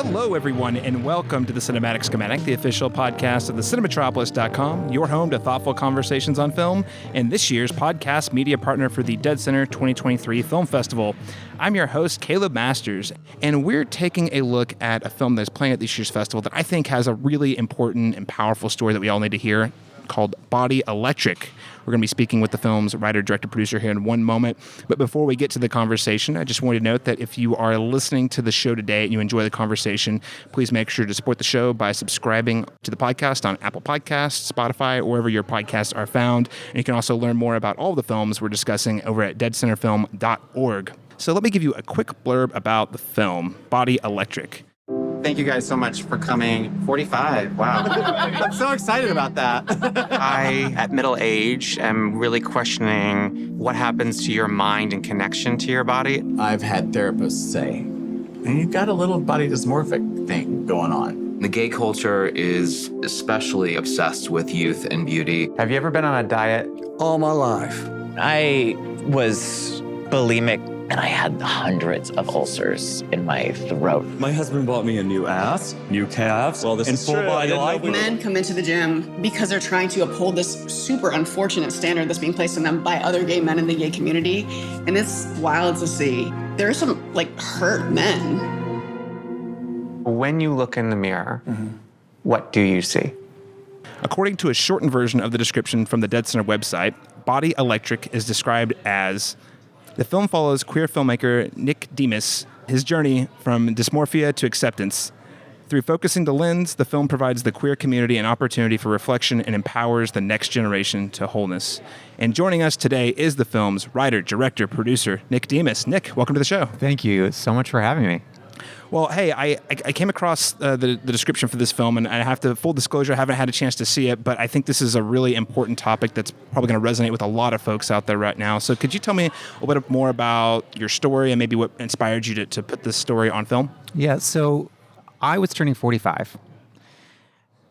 Hello, everyone, and welcome to the Cinematic Schematic, the official podcast of the Cinematropolis.com, your home to thoughtful conversations on film, and this year's podcast media partner for the Dead Center 2023 Film Festival. I'm your host, Caleb Masters, and we're taking a look at a film that's playing at this year's festival that I think has a really important and powerful story that we all need to hear, called Body Electric. We're going to be speaking with the film's writer, director, producer here in one moment. But before we get to the conversation, I just want to note that if you are listening to the show today and you enjoy the conversation, please make sure to support the show by subscribing to the podcast on Apple Podcasts, Spotify, or wherever your podcasts are found. And you can also learn more about all the films we're discussing over at deadcenterfilm.org. So let me give you a quick blurb about the film, Body Electric. Thank you guys so much for coming. 45, wow. I'm so excited about that. I, at middle age, am really questioning what happens to your mind and connection to your body. I've had therapists say, you've got a little body dysmorphic thing going on. The gay culture is especially obsessed with youth and beauty. Have you ever been on a diet? All my life. I was bulimic, and I had hundreds of ulcers in my throat. My husband bought me a new ass, new calves, Well, this and is full true. body life. Men come into the gym because they're trying to uphold this super unfortunate standard that's being placed on them by other gay men in the gay community. And it's wild to see. There are some, hurt men. When you look in the mirror, what do you see? According to a shortened version of the description from the Dead Center website, Body Electric is described as: the film follows queer filmmaker Nick Demas, his journey from dysmorphia to acceptance. Through focusing the lens, the film provides the queer community an opportunity for reflection and empowers the next generation to wholeness. And joining us today is the film's writer, director, producer, Nick Demas. Nick, welcome to the show. Thank you so much for having me. Well, hey, I came across the description for this film, and I have to, full disclosure, I haven't had a chance to see it, but I think this is a really important topic that's probably going to resonate with a lot of folks out there right now. So could you tell me a little bit more about your story and maybe what inspired you to put this story on film? Yeah, so I was turning 45,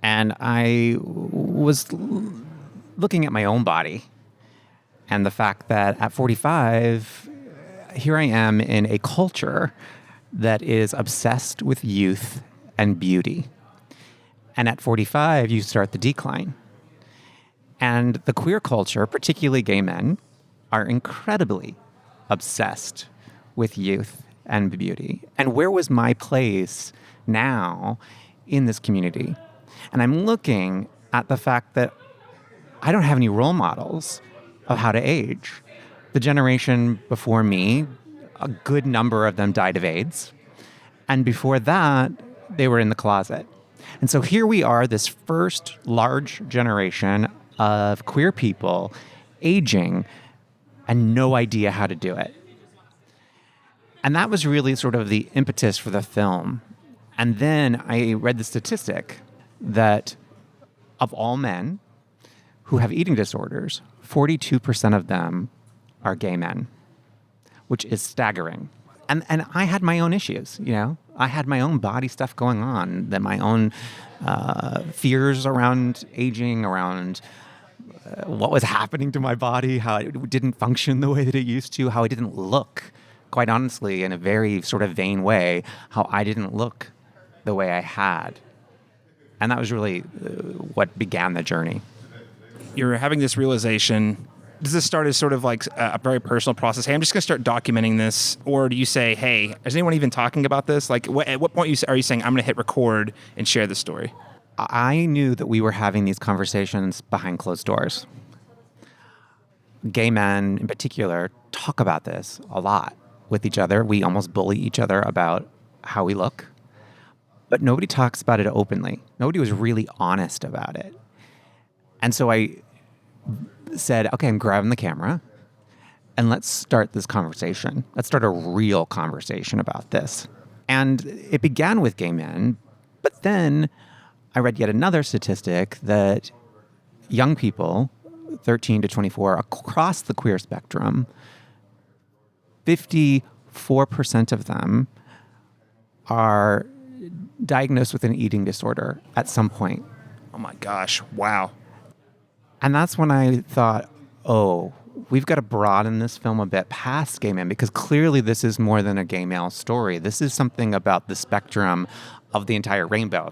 and I was looking at my own body and the fact that at 45, here I am in a culture that is obsessed with youth and beauty. And at 45, you start the decline. And the queer culture, particularly gay men, are incredibly obsessed with youth and beauty. And where was my place now in this community? And I'm looking at the fact that I don't have any role models of how to age. The generation before me, a good number of them died of AIDS. And before that, they were in the closet. And so here we are, this first large generation of queer people aging and no idea how to do it. And that was really sort of the impetus for the film. And then I read the statistic that of all men who have eating disorders, 42% of them are gay men, which is staggering. And I had my own issues, I had my own body stuff going on, then my own fears around aging, around what was happening to my body, how it didn't function the way that it used to, how it didn't look, quite honestly, in a very sort of vain way, how I didn't look the way I had. And that was really what began the journey. You're having this realization. Does this start as sort of like a very personal process? Hey, I'm just going to start documenting this. Or do you say, hey, is anyone even talking about this? At what point are you saying, I'm going to hit record and share this story? I knew that we were having these conversations behind closed doors. Gay men in particular talk about this a lot with each other. We almost bully each other about how we look. But nobody talks about it openly. Nobody was really honest about it. And so I said, okay, I'm grabbing the camera and let's start this conversation. Let's start a real conversation about this. And it began with gay men, but then I read yet another statistic that young people, 13 to 24, across the queer spectrum, 54% of them are diagnosed with an eating disorder at some point. Oh my gosh, wow. And that's when I thought, oh, we've got to broaden this film a bit past gay men, because clearly this is more than a gay male story. This is something about the spectrum of the entire rainbow,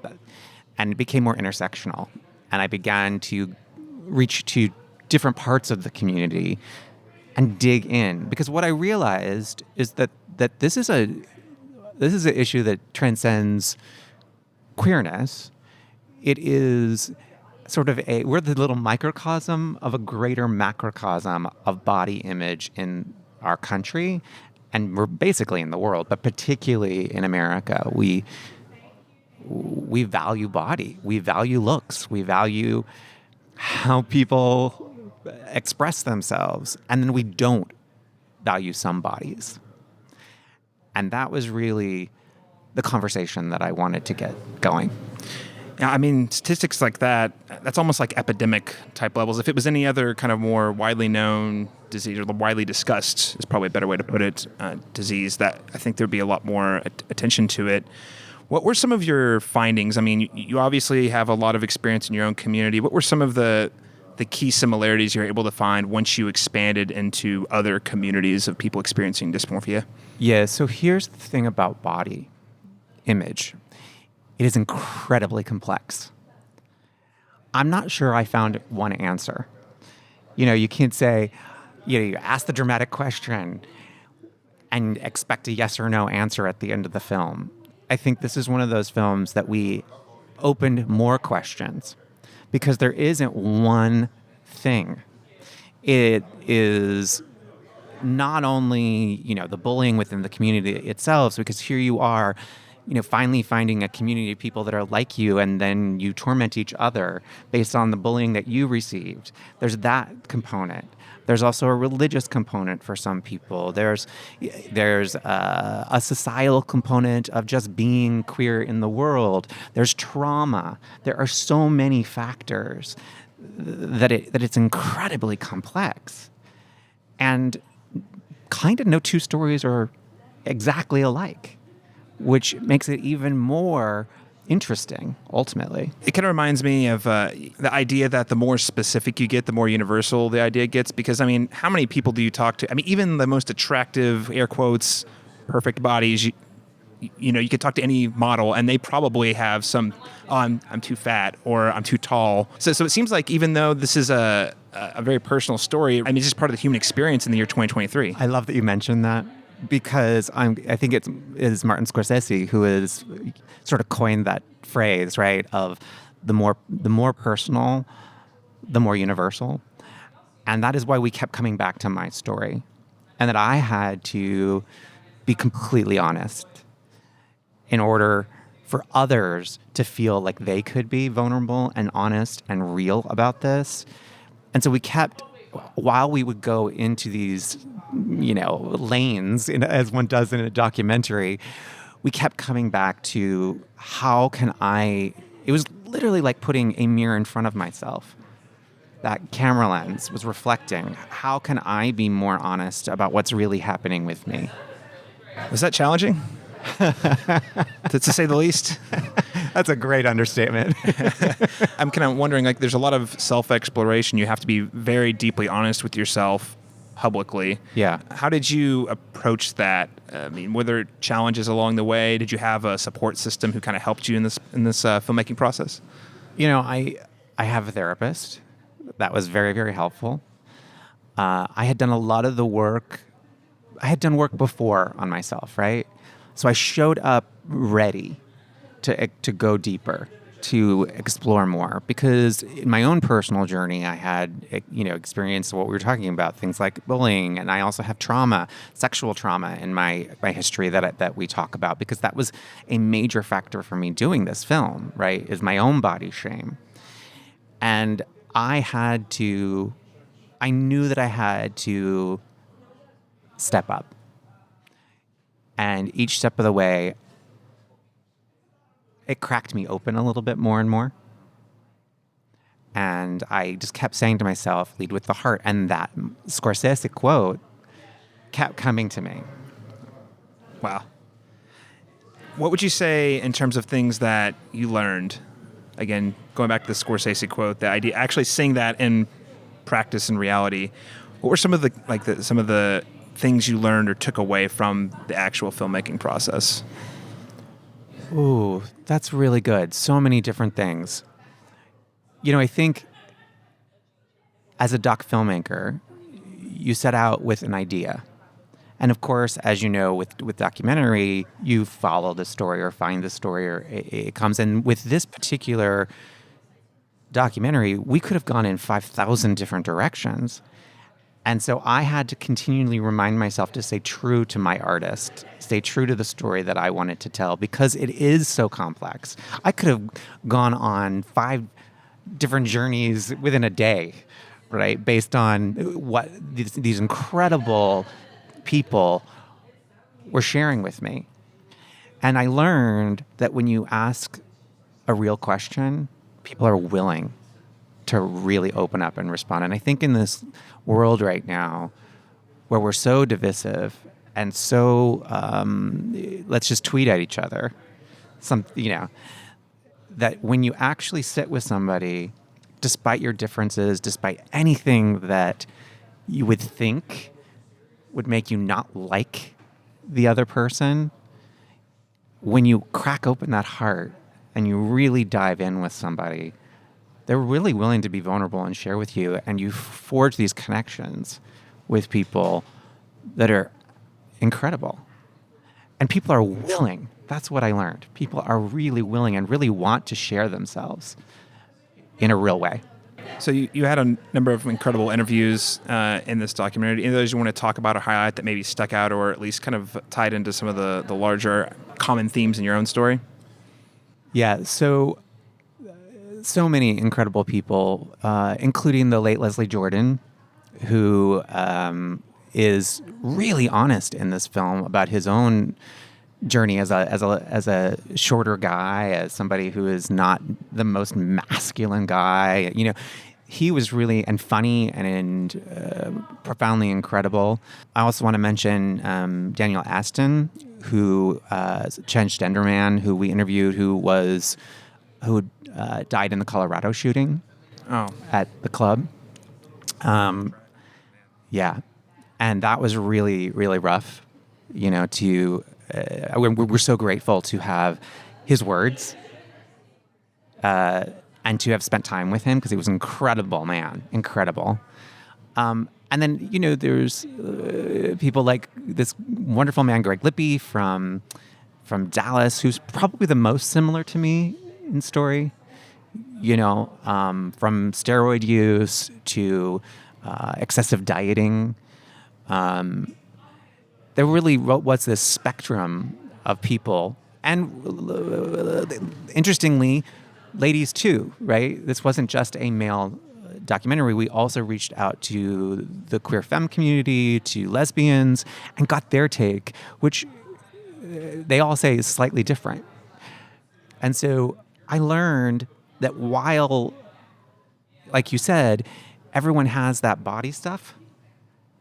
and it became more intersectional. And I began to reach to different parts of the community and dig in, because what I realized is that this is an issue that transcends queerness. It is sort of we're the little microcosm of a greater macrocosm of body image in our country, and we're basically in the world, but particularly in America. We value body, we value looks, we value how people express themselves, and then we don't value some bodies. And that was really the conversation that I wanted to get going. Yeah, I mean, statistics like that, that's almost like epidemic type levels. If it was any other kind of more widely known disease, or widely discussed is probably a better way to put it, disease, that I think there'd be a lot more attention to it. What were some of your findings? I mean, you obviously have a lot of experience in your own community. What were some of the key similarities you're able to find once you expanded into other communities of people experiencing dysmorphia? Yeah, so here's the thing about body image. It is incredibly complex. I'm not sure I found one answer. You can't say, you ask the dramatic question and expect a yes or no answer at the end of the film. I think this is one of those films that we opened more questions, because there isn't one thing. It is not only, the bullying within the community itself, because here you are, finally finding a community of people that are like you, and then you torment each other based on the bullying that you received. There's that component. There's also a religious component for some people. There's a societal component of just being queer in the world. There's trauma. There are so many factors that it's incredibly complex. And kind of no two stories are exactly alike, which makes it even more interesting, ultimately. It kind of reminds me of the idea that the more specific you get, the more universal the idea gets. Because, I mean, how many people do you talk to? I mean, even the most attractive, air quotes, perfect bodies, you could talk to any model, and they probably have some, I'm too fat, or I'm too tall. So it seems like even though this is a very personal story, I mean, it's just part of the human experience in the year 2023. I love that you mentioned that, because I think it is Martin Scorsese who has sort of coined that phrase, right? Of the more personal, the more universal. And that is why we kept coming back to my story, and that I had to be completely honest in order for others to feel like they could be vulnerable and honest and real about this. And so we kept, while we would go into these, lanes, as one does in a documentary, we kept coming back to it was literally like putting a mirror in front of myself. That camera lens was reflecting, how can I be more honest about what's really happening with me? Was that challenging? to say the least. That's a great understatement. I'm kind of wondering, there's a lot of self-exploration. You have to be very deeply honest with yourself publicly. Yeah. How did you approach that? I mean, were there challenges along the way? Did you have a support system who kind of helped you in this filmmaking process? I have a therapist. That was very, very helpful. I had done a lot of the work. I had done work before on myself, right? So I showed up ready to go deeper, to explore more, because in my own personal journey, I had, experienced what we were talking about, things like bullying, and I also have trauma, sexual trauma in my history that we talk about, because that was a major factor for me doing this film, right, is my own body shame. And I knew that I had to step up. And each step of the way, it cracked me open a little bit more and more. And I just kept saying to myself, lead with the heart. And that Scorsese quote kept coming to me. Wow. What would you say in terms of things that you learned? Again, going back to the Scorsese quote, the idea, actually seeing that in practice and reality. What were some of the things you learned or took away from the actual filmmaking process? Ooh, that's really good. So many different things. I think as a doc filmmaker, you set out with an idea. And of course, as you know, with documentary, you follow the story or find the story, or it comes in. With this particular documentary, we could have gone in 5,000 different directions. And so I had to continually remind myself to stay true to my artist, stay true to the story that I wanted to tell, because it is so complex. I could have gone on 5 different journeys within a day, right? Based on what these incredible people were sharing with me. And I learned that when you ask a real question, people are willing to really open up and respond. And I think in this world right now, where we're so divisive and so let's just tweet at each other, that when you actually sit with somebody, despite your differences, despite anything that you would think would make you not like the other person, when you crack open that heart and you really dive in with somebody, they're really willing to be vulnerable and share with you, and you forge these connections with people that are incredible. And people are willing. That's what I learned. People are really willing and really want to share themselves in a real way. So you had a number of incredible interviews in this documentary. Any of those you want to talk about or highlight that maybe stuck out or at least kind of tied into some of the larger common themes in your own story? Yeah, so many incredible people, including the late Leslie Jordan, who is really honest in this film about his own journey as a shorter guy, as somebody who is not the most masculine guy. He was really funny and profoundly incredible. I also want to mention Daniel Aston, who transgender man who we interviewed, who died in the Colorado shooting at the club. Yeah, and that was really, really rough. We're so grateful to have his words and to have spent time with him, because he was an incredible man, incredible. And then, there's people like this wonderful man, Greg Lippy from Dallas, who's probably the most similar to me in story, from steroid use to excessive dieting. There really was this spectrum of people. And interestingly, ladies too, right? This wasn't just a male documentary. We also reached out to the queer femme community, to lesbians, and got their take, which they all say is slightly different. And so I learned that while, like you said, everyone has that body stuff,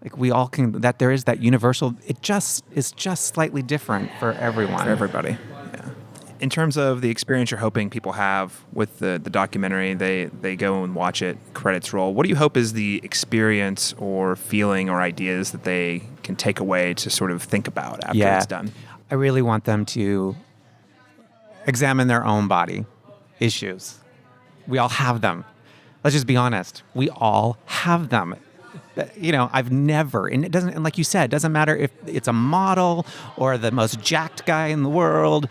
like we all can, that there is that universal, it just is just slightly different for everyone. For everybody. Yeah. In terms of the experience you're hoping people have with the documentary, they go and watch it, credits roll. What do you hope is the experience or feeling or ideas that they can take away to sort of think about after it's done? I really want them to examine their own body issues. We all have them. Let's just be honest. We all have them. I've never, and it doesn't, and like you said, it doesn't matter if it's a model or the most jacked guy in the world,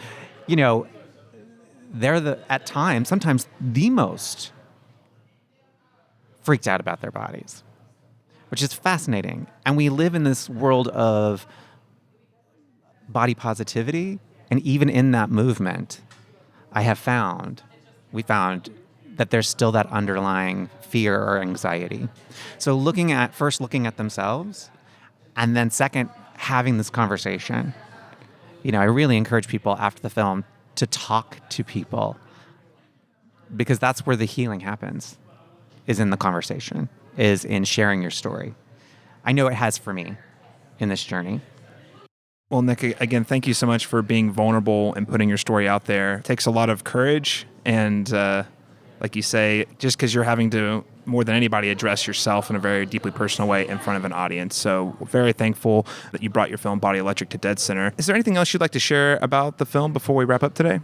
they're at times, sometimes the most freaked out about their bodies, which is fascinating. And we live in this world of body positivity. And even in that movement, we found that there's still that underlying fear or anxiety. So first looking at themselves, and then second, having this conversation. I really encourage people after the film to talk to people, because that's where the healing happens, is in the conversation, is in sharing your story. I know it has for me in this journey. Well, Nick, again, thank you so much for being vulnerable and putting your story out there. It takes a lot of courage, and like you say, just because you're having to more than anybody, address yourself in a very deeply personal way in front of an audience. So very thankful that you brought your film Body Electric to Dead Center. Is there anything else you'd like to share about the film before we wrap up today?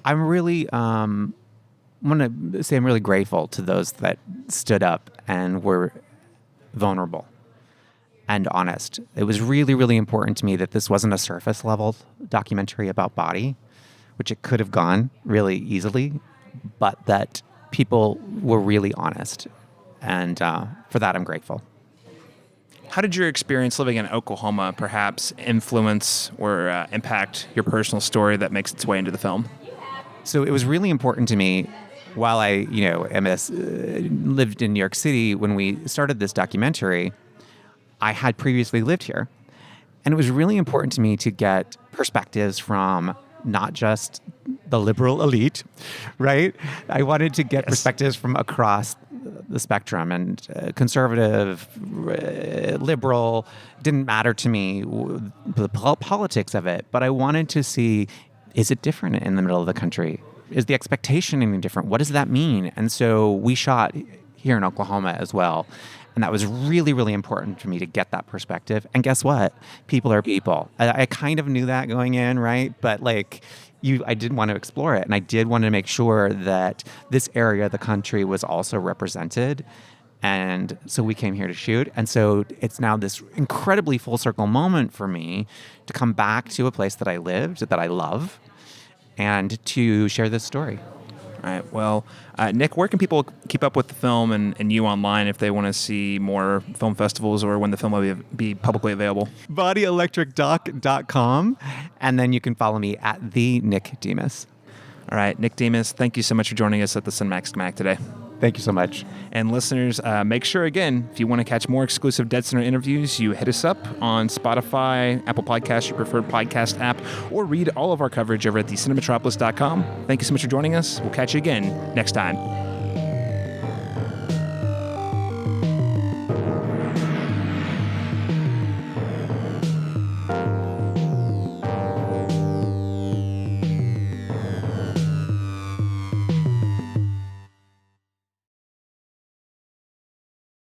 I'm really, want to say I'm really grateful to those that stood up and were vulnerable and honest. It was really, really important to me that this wasn't a surface level documentary about body, which it could have gone really easily, but that people were really honest. And for that, I'm grateful. How did your experience living in Oklahoma perhaps influence or impact your personal story that makes its way into the film? So it was really important to me while I, lived in New York City when we started this documentary. I had previously lived here. And it was really important to me to get perspectives from not just the liberal elite, right? I wanted to get perspectives from across the spectrum, and conservative, liberal, didn't matter to me, the politics of it. But I wanted to see, is it different in the middle of the country? Is the expectation any different? What does that mean? And so we shot here in Oklahoma as well. And that was really, really important for me to get that perspective. And guess what? People are people. I kind of knew that going in, right? But I did want to explore it. And I did want to make sure that this area of the country was also represented. And so we came here to shoot. And so it's now this incredibly full circle moment for me to come back to a place that I lived, that I love, and to share this story. All right. Well, Nick, where can people keep up with the film and you online if they want to see more film festivals or when the film will be publicly available? BodyElectricDoc.com. And then you can follow me at the Nick Demas. All right. Nick Demas, thank you so much for joining us at the Cinematic Schematic today. Thank you so much. And listeners, make sure, again, if you want to catch more exclusive Dead Center interviews, you hit us up on Spotify, Apple Podcasts, your preferred podcast app, or read all of our coverage over at thecinematropolis.com. Thank you so much for joining us. We'll catch you again next time.